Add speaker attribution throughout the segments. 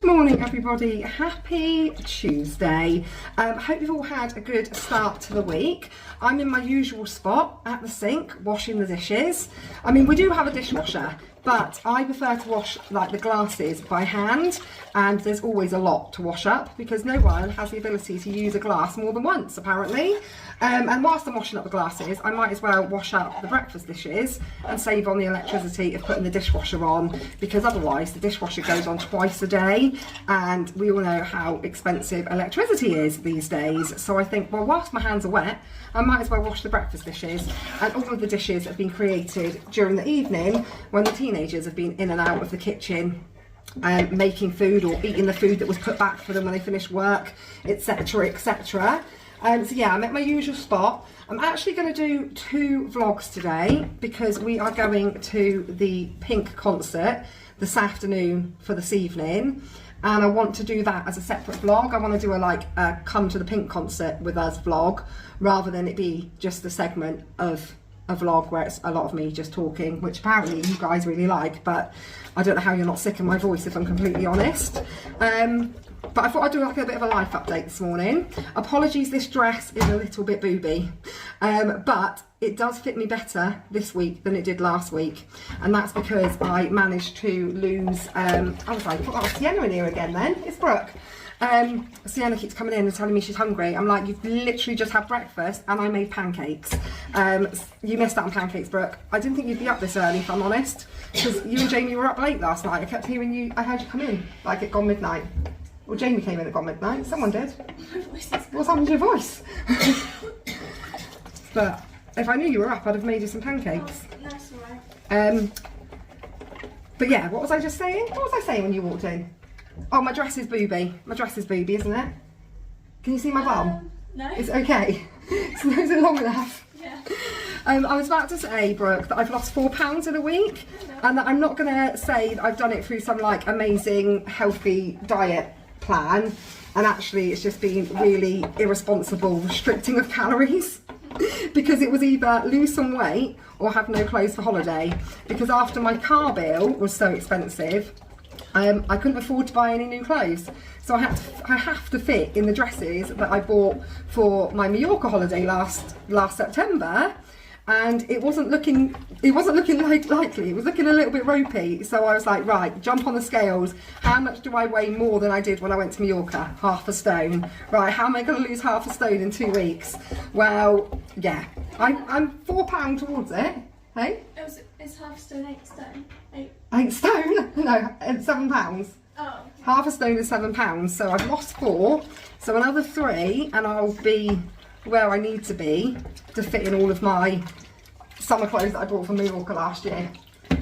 Speaker 1: Morning everybody, happy Tuesday. Hope you've all had a good start to the week. I'm in my usual spot at the sink washing the dishes. I mean, we do have a dishwasher, but I prefer to wash like the glasses by hand, and there's always a lot to wash up because no one has the ability to use a glass more than once apparently. And whilst I'm washing up the glasses, I might as well wash up the breakfast dishes and save on the electricity of putting the dishwasher on, because otherwise the dishwasher goes on twice a day, and we all know how expensive electricity is these days. So I think, well, whilst my hands are wet, I might as well wash the breakfast dishes, and all of the dishes have been created during the evening when the teenagers have been in and out of the kitchen making food or eating the food that was put back for them when they finished work, etc, etc. So yeah, I'm at my usual spot. I'm actually going to do 2 vlogs today because we are going to the Pink concert this afternoon for this evening, and I want to do that as a separate vlog. I want to do a come to the Pink concert with us vlog, rather than it be just a segment of a vlog where it's a lot of me just talking, which apparently you guys really like, but I don't know how you're not sick of my voice, if I'm completely honest. But I thought I'd do like a bit of a life update this morning. Apologies, this dress is a little bit booby, but it does fit me better this week than it did last week, and that's because I managed to lose, I was like, put Sienna in here again then, it's Brooke. Sienna keeps coming in and telling me she's hungry. I'm like, you've literally just had breakfast and I made pancakes. You missed out on pancakes, Brooke. I didn't think you'd be up this early, if I'm honest, because you and Jamie were up late last night. I kept hearing you, I heard you come in like at gone midnight. Well, Jamie came in at gone midnight, someone did. What's happened to your voice? But if I knew you were up, I'd have made you some pancakes.
Speaker 2: Oh, that's alright.
Speaker 1: But yeah, what was I just saying? What was I saying when you walked in? Oh, my dress is booby. My dress is booby, isn't it? Can you see my bum?
Speaker 2: No.
Speaker 1: It's okay. Is it long enough?
Speaker 2: Yeah.
Speaker 1: I was about to say, Brooke, that I've lost 4 pounds in a week, and that I'm not going to say that I've done it through some like amazing healthy diet plan, and actually it's just been really irresponsible restricting of calories. Because it was either lose some weight or have no clothes for holiday, because after my car bill was so expensive, I couldn't afford to buy any new clothes, so I have to fit in the dresses that I bought for my Mallorca holiday last September, and it wasn't looking likely. It was looking a little bit ropey. So I was like, right, jump on the scales. How much do I weigh more than I did when I went to Mallorca? Half a stone. Right, how am I going to lose half a stone in 2 weeks? Well, yeah, I'm 4 pounds towards it. Hey?
Speaker 2: It's half stone, 8 stone.
Speaker 1: 8 stone? No, it's 7 pounds.
Speaker 2: Oh.
Speaker 1: Half a stone is 7 pounds, so I've lost 4, so another 3 and I'll be where I need to be to fit in all of my summer clothes that I bought from Mallorca last year.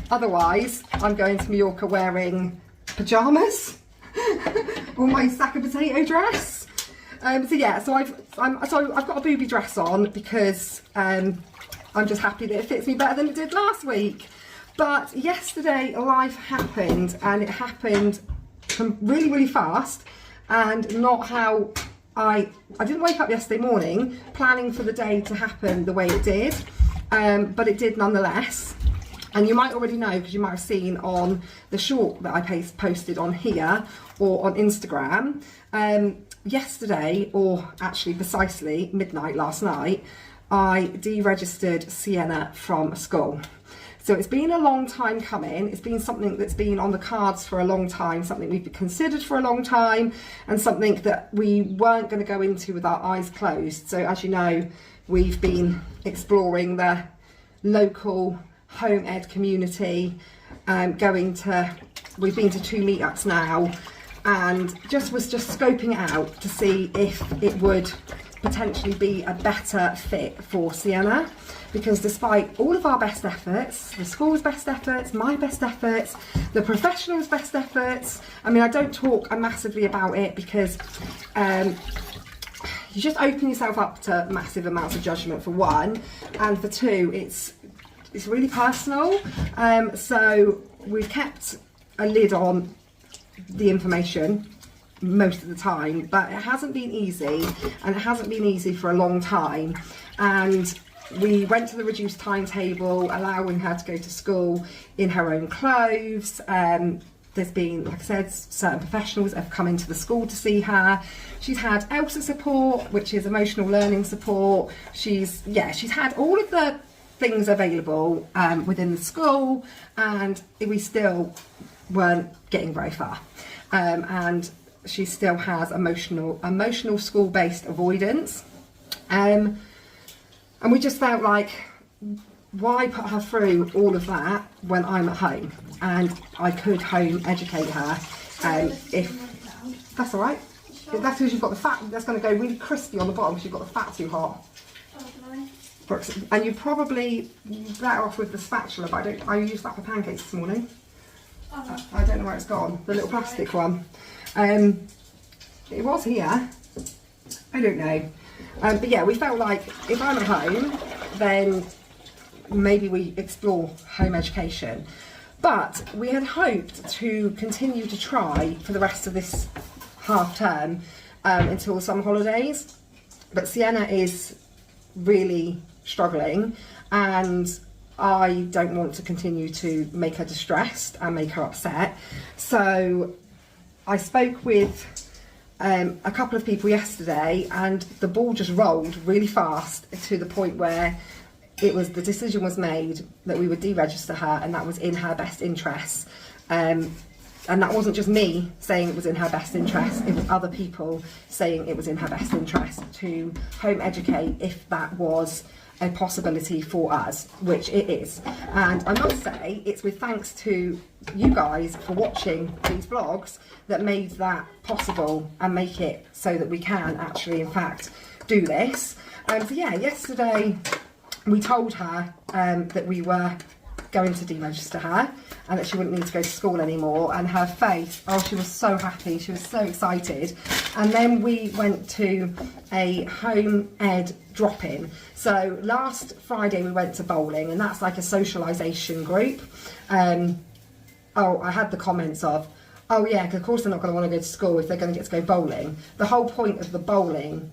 Speaker 1: Otherwise, I'm going to Mallorca wearing pyjamas or my sack of potato dress. So yeah, so I've got a booby dress on because I'm just happy that it fits me better than it did last week. But yesterday life happened, and it happened really, really fast, and not how I didn't wake up yesterday morning planning for the day to happen the way it did, but it did nonetheless. And you might already know, because you might have seen on the short that I posted on here or on Instagram, yesterday, or actually precisely midnight last night, I deregistered Sienna from school. So it's been a long time coming. It's been something that's been on the cards for a long time, something we've considered for a long time, and something that we weren't going to go into with our eyes closed. So as you know, we've been exploring the local home ed community, we've been to 2 meetups now, and was just scoping it out to see if it would potentially be a better fit for Sienna. Because despite all of our best efforts, the school's best efforts, my best efforts, the professionals' best efforts, I mean, I don't talk massively about it because you just open yourself up to massive amounts of judgment, for one, and for two, it's really personal. So we've kept a lid on the information most of the time, but it hasn't been easy, and it hasn't been easy for a long time. And we went to the reduced timetable, allowing her to go to school in her own clothes, there's been, like I said, certain professionals have come into the school to see her. She's had ELSA support, which is emotional learning support. She's had all of the things available within the school, and we still weren't getting very far. And she still has emotional school-based avoidance. And we just felt like, why put her through all of that when I'm at home and I could home educate her? If that's all right, that's because you've got the fat. That's going to go really crispy on the bottom because you've got the fat too hot. And you probably better off with the spatula, but I used that for pancakes this morning. I don't know where it's gone. The little plastic one. It was here. I don't know. But yeah, we felt like if I'm at home, then maybe we explore home education. But we had hoped to continue to try for the rest of this half term until the summer holidays. But Sienna is really struggling, and I don't want to continue to make her distressed and make her upset. So I spoke with a couple of people yesterday, and the ball just rolled really fast to the point where the decision was made that we would deregister her, and that was in her best interests. And that wasn't just me saying it was in her best interest, it was other people saying it was in her best interest to home educate if that was a possibility for us, which it is. And I must say, it's with thanks to you guys for watching these vlogs that made that possible and make it so that we can actually, in fact, do this. So yeah, yesterday we told her that we were going to deregister her and that she wouldn't need to go to school anymore, and her face, oh, she was so happy, she was so excited. And then we went to a home ed drop-in. So last Friday we went to bowling, and that's like a socialisation group. I had the comments of, oh yeah, because of course they're not going to want to go to school if they're going to get to go bowling. The whole point of the bowling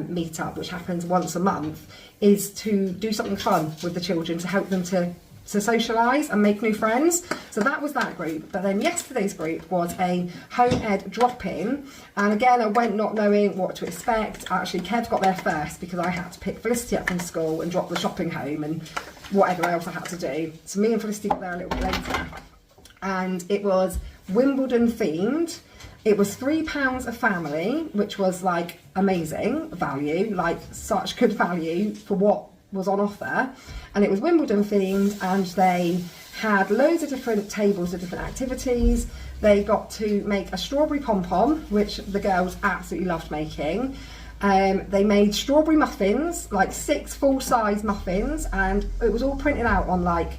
Speaker 1: meet-up, which happens once a month, is to do something fun with the children to help them to socialise and make new friends. So that was that group. But then yesterday's group was a home ed drop-in, and again I went not knowing what to expect. Actually Kev got there first because I had to pick Felicity up from school and drop the shopping home and whatever else I had to do. So me and Felicity got there a little bit later, and it was Wimbledon themed. It was £3 a family, which was like amazing value, like such good value for what was on offer. And it was Wimbledon themed, and they had loads of different tables of different activities. They got to make a strawberry pom-pom, which the girls absolutely loved making. They made strawberry muffins, like 6 full-size muffins, and it was all printed out on like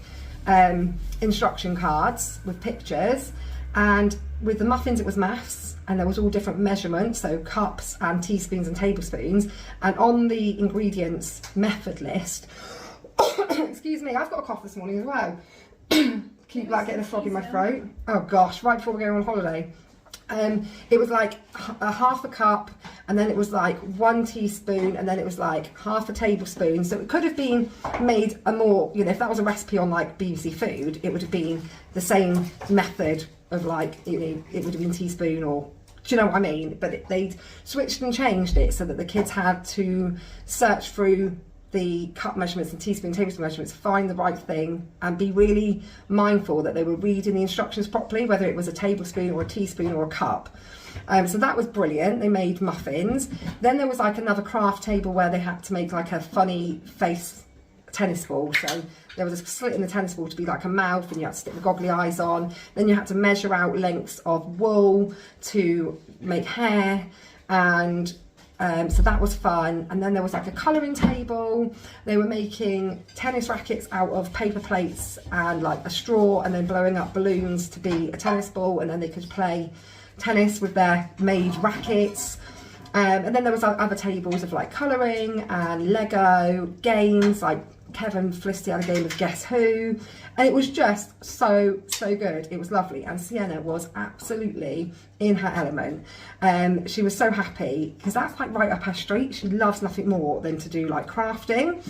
Speaker 1: instruction cards with pictures. And with the muffins it was maths, and there was all different measurements, so cups and teaspoons and tablespoons. And on the ingredients method list, excuse me, I've got a cough this morning as well. Keep like getting a frog in my throat. Oh gosh, right before we're going on holiday. It was like a half a cup, and then it was like 1 teaspoon, and then it was like half a tablespoon. So it could have been made a more, you know, if that was a recipe on like BBC Food, it would have been the same method of like, you know, it would have been teaspoon, or do you know what I mean? But they'd switched and changed it so that the kids had to search through the cup measurements and teaspoon, tablespoon measurements, find the right thing, and be really mindful that they were reading the instructions properly, whether it was a tablespoon or a teaspoon or a cup. So that was brilliant. They made muffins. Then there was like another craft table where they had to make like a funny face tennis ball. So there was a slit in the tennis ball to be like a mouth, and you had to stick the goggly eyes on. Then you had to measure out lengths of wool to make hair, and so that was fun. And then there was like a colouring table. They were making tennis rackets out of paper plates and like a straw, and then blowing up balloons to be a tennis ball, and then they could play tennis with their made rackets. And then there was other tables of like colouring and Lego games, like Kevin Felicity had a game of Guess Who, and it was just so good. It was lovely, and Sienna was absolutely in her element. She was so happy because that's like right up her street. She loves nothing more than to do like crafting.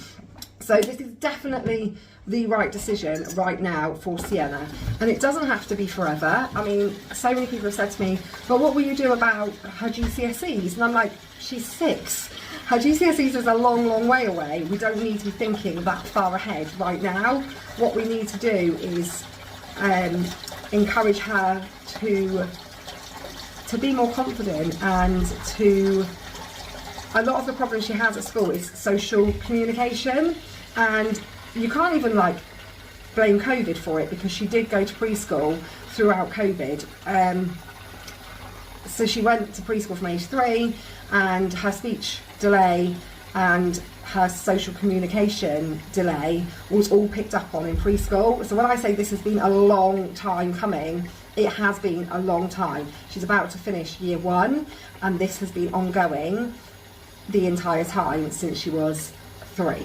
Speaker 1: So this is definitely the right decision right now for Sienna, and it doesn't have to be forever. I mean, so many people have said to me, but what will you do about her GCSEs? And I'm like, she's 6. Her GCSEs is a long, long way away. We don't need to be thinking that far ahead right now. What we need to do is encourage her to be more confident, and to, a lot of the problems she has at school is social communication, and you can't even like blame COVID for it, because she did go to preschool throughout COVID. So she went to preschool from age 3, and her speech delay and her social communication delay was all picked up on in preschool. So when I say this has been a long time coming, it has been a long time. She's about to finish year 1, and this has been ongoing the entire time since she was 3.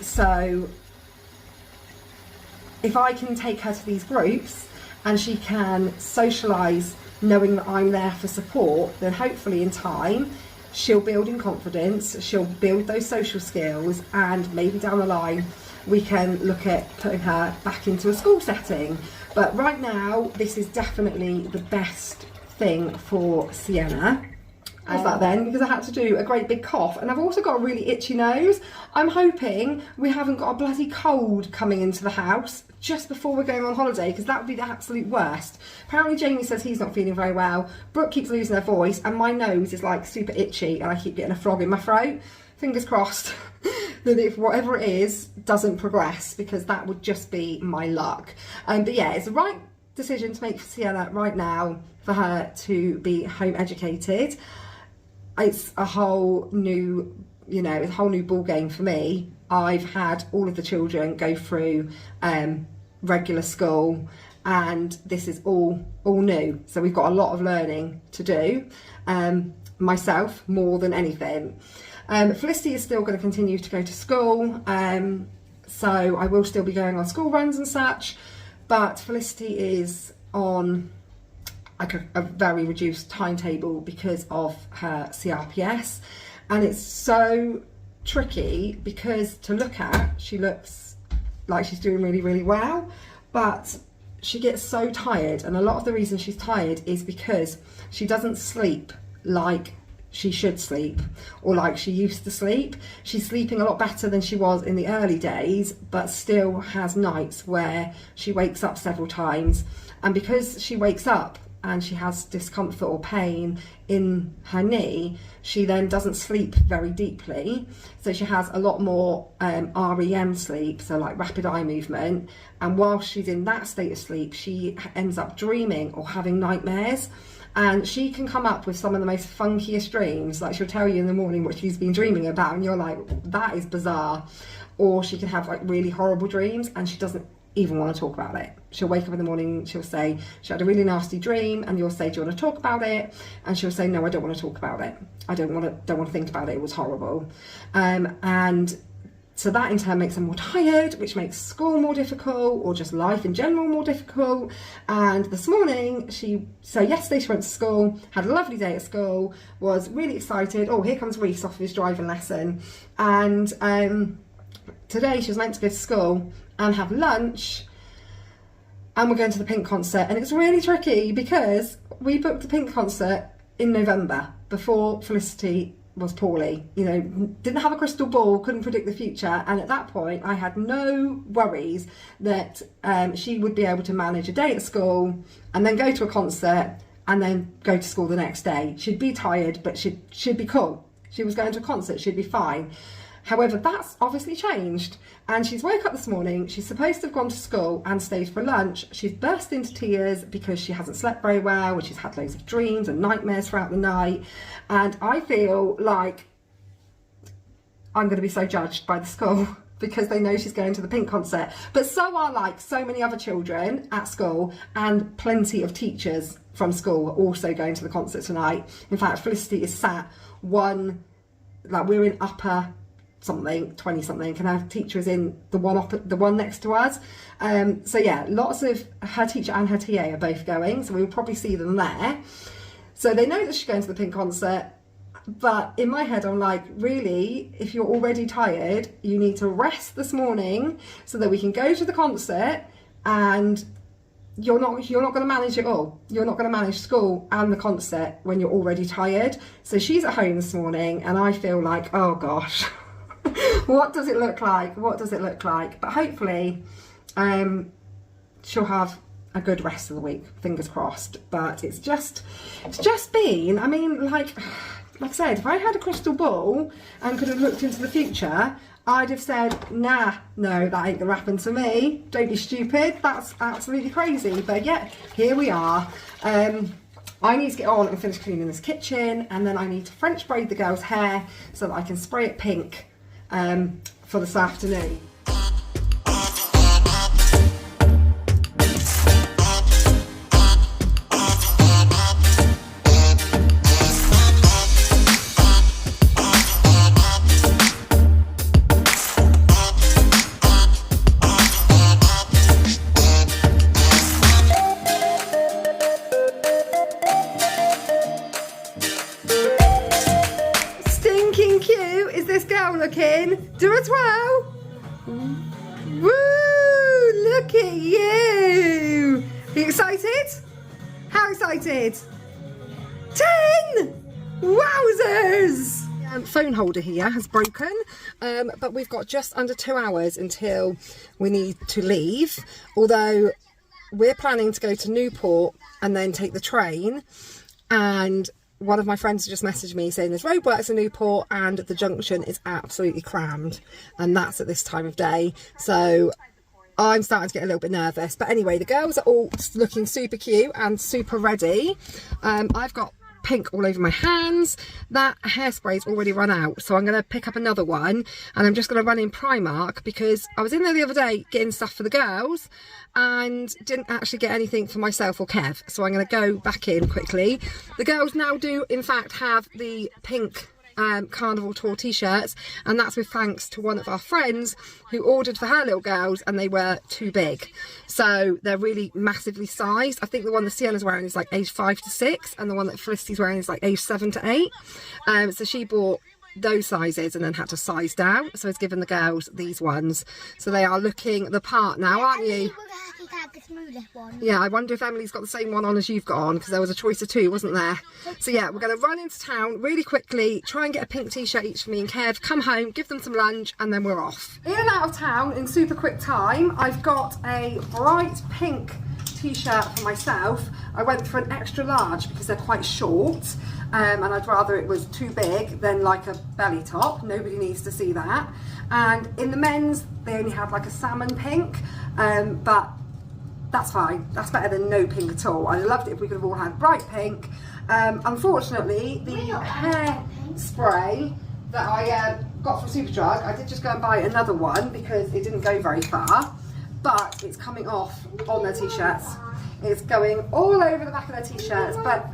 Speaker 1: So if I can take her to these groups and she can socialise knowing that I'm there for support, then hopefully in time she'll build in confidence, she'll build those social skills, and maybe down the line we can look at putting her back into a school setting. But right now, this is definitely the best thing for Sienna. As that then, because I had to do a great big cough, and I've also got a really itchy nose. I'm hoping we haven't got a bloody cold coming into the house just before we're going on holiday, because that would be the absolute worst. Apparently Jamie says he's not feeling very well, Brooke keeps losing her voice, and my nose is like super itchy, and I keep getting a frog in my throat. Fingers crossed that if whatever it is doesn't progress, because that would just be my luck. But yeah, it's the right decision to make for Sienna right now, for her to be home educated. It's a whole new, it's a whole new ball game for me. I've had all of the children go through regular school, and this is all new. So we've got a lot of learning to do, myself more than anything. Felicity is still going to continue to go to school, so I will still be going on school runs and such, but Felicity is on like a very reduced timetable because of her CRPS, and it's so tricky because to look at, she looks like she's doing really, really well, but she gets so tired, and a lot of the reason she's tired is because she doesn't sleep like she should sleep, or like she used to sleep. She's sleeping a lot better than she was in the early days, but still has nights where she wakes up several times, and because she wakes up and she has discomfort or pain in her knee, she then doesn't sleep very deeply, so she has a lot more REM sleep, so like rapid eye movement, and while she's in that state of sleep she ends up dreaming or having nightmares, and she can come up with some of the most funkiest dreams. Like she'll tell you in the morning what she's been dreaming about, and you're like, that is bizarre. Or she can have like really horrible dreams and she doesn't even want to talk about it. She'll wake up in the morning, she'll say she had a really nasty dream, and you'll say, do you want to talk about it? And she'll say, no, I don't want to talk about it. I don't want to think about it. It was horrible. And so that in turn makes her more tired, which makes school more difficult, or just life in general more difficult. And this morning, yesterday she went to school, had a lovely day at school, was really excited. Oh, here comes Reese off of his driving lesson. And today she was meant to go to school and have lunch, and we're going to the Pink concert, and it's really tricky because we booked the Pink concert in November before Felicity was poorly, didn't have a crystal ball, couldn't predict the future, and at that point I had no worries that she would be able to manage a day at school and then go to a concert and then go to school the next day. She'd be tired, but she'd be cool. She was going to a concert, she'd be fine. However, that's obviously changed, and she's woke up this morning, she's supposed to have gone to school and stayed for lunch. She's burst into tears because she hasn't slept very well, and she's had loads of dreams and nightmares throughout the night, and I feel like I'm going to be so judged by the school because they know she's going to the Pink concert. But so are like so many other children at school, and plenty of teachers from school are also going to the concert tonight. In fact, Felicity is sat we're in upper something 20 something, and our teacher is in the one next to us, so yeah, lots of her teacher and her TA are both going, so we'll probably see them there. So they know that she's going to the Pink concert. But in my head, I'm like, really, if you're already tired, you need to rest this morning so that we can go to the concert, and you're not going to manage it all. You're not going to manage school and the concert when you're already tired. So she's at home this morning, and I feel like, oh gosh, what does it look like? What does it look like? But hopefully, she'll have a good rest of the week, fingers crossed. But it's just been, I mean, like I said, if I had a crystal ball and could have looked into the future, I'd have said, nah, no, that ain't gonna happen to me. Don't be stupid, that's absolutely crazy. But yeah, here we are. I need to get on and finish cleaning this kitchen, and then I need to French braid the girls' hair so that I can spray it pink for this afternoon. Looking, do a twirl. Woo! Look at you. Are you excited? How excited? 10! Wowzers! Phone holder here has broken, but we've got just under 2 hours until we need to leave. Although we're planning to go to Newport and then take the train, and one of my friends just messaged me saying there's roadworks in Newport and the junction is absolutely crammed, and that's at this time of day. So I'm starting to get a little bit nervous. But anyway, the girls are all looking super cute and super ready. I've got pink all over my hands. That hairspray's already run out, so I'm going to pick up another one, and I'm just going to run in Primark because I was in there the other day getting stuff for the girls and didn't actually get anything for myself or Kev, so I'm going to go back in quickly. The girls now do in fact have the pink Carnival Tour t-shirts, and that's with thanks to one of our friends who ordered for her little girls, and they were too big, so they're really massively sized. I think the one that Sienna's wearing is like age 5 to 6, and the one that Felicity's wearing is like age 7 to 8. So she bought those sizes and then had to size down, so it's given the girls these ones, so they are looking the part now, aren't you? Yeah, I wonder if Emily's got the same one on as you've got on, because there was a choice of 2, wasn't there? So yeah, we're going to run into town really quickly, try and get a pink t-shirt each for me and Kev, come home, give them some lunch, and then we're off. In and out of town in super quick time. I've got a bright pink t-shirt for myself. I went for an extra large because they're quite short, and I'd rather it was too big than like a belly top. Nobody needs to see that. And in the men's, they only had like a salmon pink, but that's fine. That's better than no pink at all. I loved it if we could have all had bright pink. Unfortunately, the hair spray that I got from Superdrug, I did just go and buy another one because it didn't go very far, but it's coming off on their t-shirts. It's going all over the back of their t-shirts, but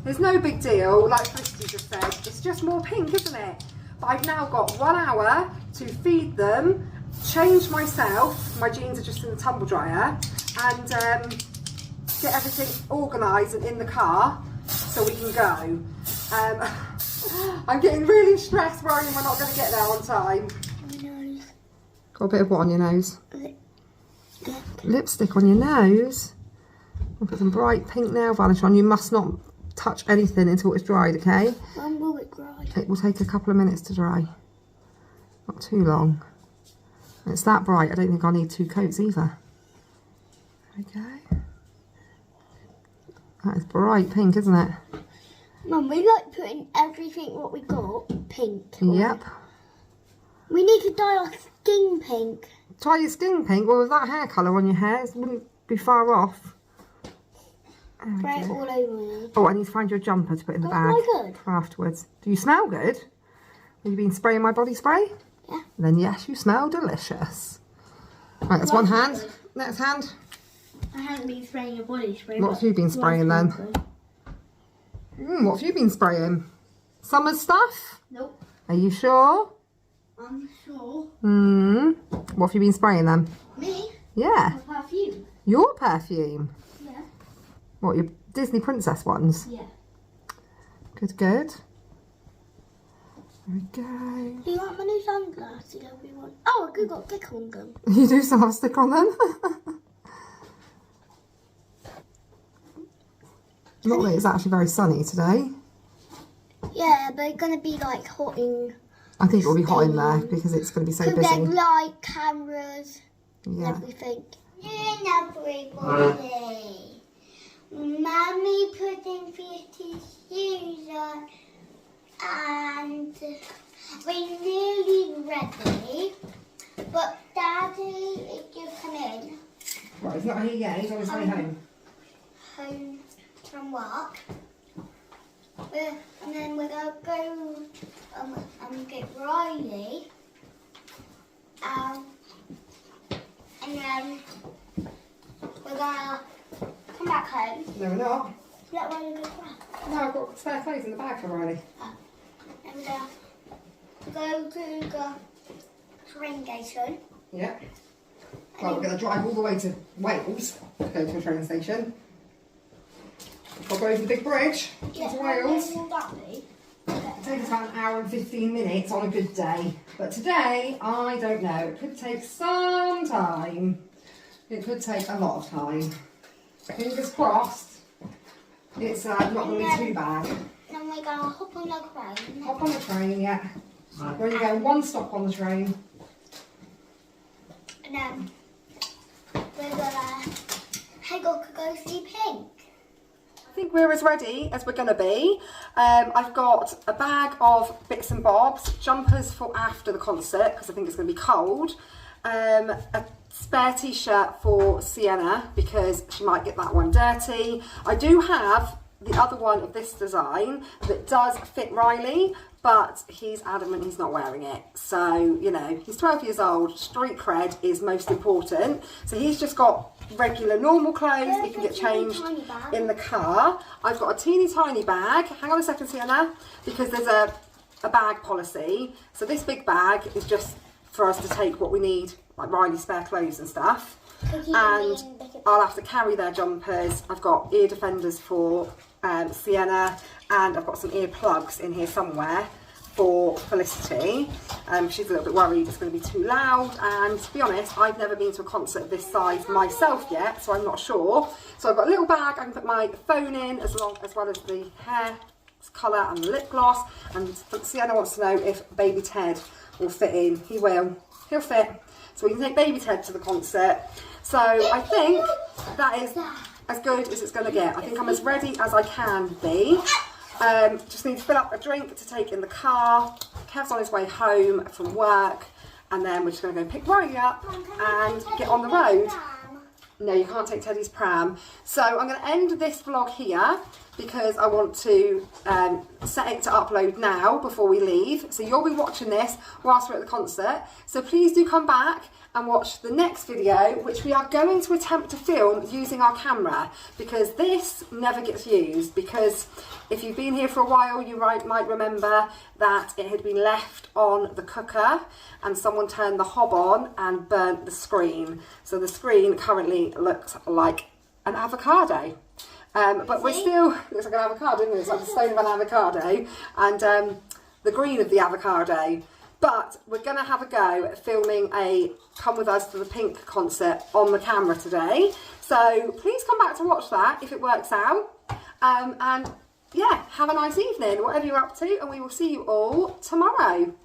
Speaker 1: there's no big deal. Like Felicity just said, it's just more pink, isn't it? But I've now got 1 hour to feed them, change myself, my jeans are just in the tumble dryer, and get everything organised and in the car so we can go. I'm getting really stressed worrying we're not going to get there on time. Got a bit of what on your nose? Lipstick on your nose? I'll put some bright pink nail varnish on. You must not touch anything until it's dried, okay?
Speaker 2: When will it dry?
Speaker 1: It will take a couple of minutes to dry. Not too long. It's that bright, I don't think I'll need 2 coats either. There we go. That is bright pink, isn't it?
Speaker 2: Mum, we like putting everything what we got pink.
Speaker 1: Yep.
Speaker 2: We need to dye our skin pink.
Speaker 1: Dye your skin pink? Well, with that hair colour on your hair, it wouldn't be far off.
Speaker 2: Spray it all over me.
Speaker 1: Oh, I need to find your jumper to put in the bag for afterwards. Do you smell good? Have you been spraying my body spray?
Speaker 2: Yeah.
Speaker 1: Then yes, you smell delicious. Right, that's one hand.
Speaker 2: Good.
Speaker 1: Next hand.
Speaker 2: I haven't been spraying your body spray.
Speaker 1: What have you been spraying then? What have you been spraying? Summer stuff?
Speaker 2: Nope.
Speaker 1: Are you sure?
Speaker 2: I'm sure.
Speaker 1: What have you been spraying then?
Speaker 2: Me?
Speaker 1: Yeah.
Speaker 2: My perfume.
Speaker 1: Your perfume?
Speaker 2: Yeah.
Speaker 1: What, your Disney princess ones?
Speaker 2: Yeah.
Speaker 1: Good, good. There we go.
Speaker 2: Do you want my new sunglasses? Everyone? Oh, I got stick on them.
Speaker 1: You do still have a stick on them? Not that it's actually very sunny today.
Speaker 2: Yeah, but it's gonna be like hot in.
Speaker 1: I think it'll be hot in there because it's going to be so busy.
Speaker 2: There's light, cameras,
Speaker 1: Yeah.
Speaker 2: everything. Everybody. Mummy putting Fierce's shoes on and we're nearly ready. But Daddy is just coming
Speaker 1: Right, he's not here yet. He's on his way home.
Speaker 2: home from work. And then we're going to go and get Riley. And then we're going to come back home.
Speaker 1: No, we're not.
Speaker 2: Let Riley go back.
Speaker 1: No, I've got spare clothes in the bag for Riley.
Speaker 2: And go to the train station.
Speaker 1: Yeah. Well, we're going to drive all the way to Wales to go to a train station. We'll go over the big bridge to Wales.
Speaker 2: Will that be?
Speaker 1: It takes about an hour and 15 minutes on a good day. But today, I don't know. It could take some time. It could take a lot of time. Fingers crossed. It's not going to be too bad.
Speaker 2: Then we're going to hop on the train.
Speaker 1: Hop on the train, yeah. We're only going one stop on the train.
Speaker 2: And then we're going to go see Pink.
Speaker 1: I think we're as ready as we're going to be. I've got a bag of bits and bobs, jumpers for after the concert because I think it's going to be cold, a spare t-shirt for Sienna because she might get that one dirty. I do have the other one of this design that does fit Riley, but he's adamant he's not wearing it. So, you know, he's 12 years old, street cred is most important. So he's just got regular normal clothes. He can get changed in the car. I've got a teeny tiny bag. Hang on a second, Sienna, because there's a bag policy. So this big bag is just for us to take what we need, like Riley's spare clothes and stuff. And I'll have to carry their jumpers. I've got ear defenders for Sienna, and I've got some ear plugs in here somewhere for Felicity. She's a little bit worried it's going to be too loud, and to be honest, I've never been to a concert of this size myself yet, so I'm not sure. So I've got a little bag I can put my phone in, as well as the hair colour and the lip gloss. And Sienna wants to know if baby Ted will fit in. He will. He'll fit. So we can take baby Ted to the concert. So I think that is as good as it's going to get. I think I'm as ready as I can be. Just need to fill up a drink to take in the car. Kev's on his way home from work, and then we're just going to go pick Riley up and get on the road. No, you can't take Teddy's pram. So I'm going to end this vlog here because I want to set it to upload now before we leave. So you'll be watching this whilst we're at the concert. So please do come back and watch the next video, which we are going to attempt to film using our camera, because this never gets used. Because if you've been here for a while, you might remember that it had been left on the cooker and someone turned the hob on and burnt the screen. So the screen currently looks like an avocado. But we're still, looks like an avocado, doesn't it? It's like the stone of an avocado and the green of the avocado. But we're going to have a go at filming a Come With Us to the Pink concert on the camera today. So please come back to watch that if it works out. And yeah, have a nice evening, whatever you're up to, and we will see you all tomorrow.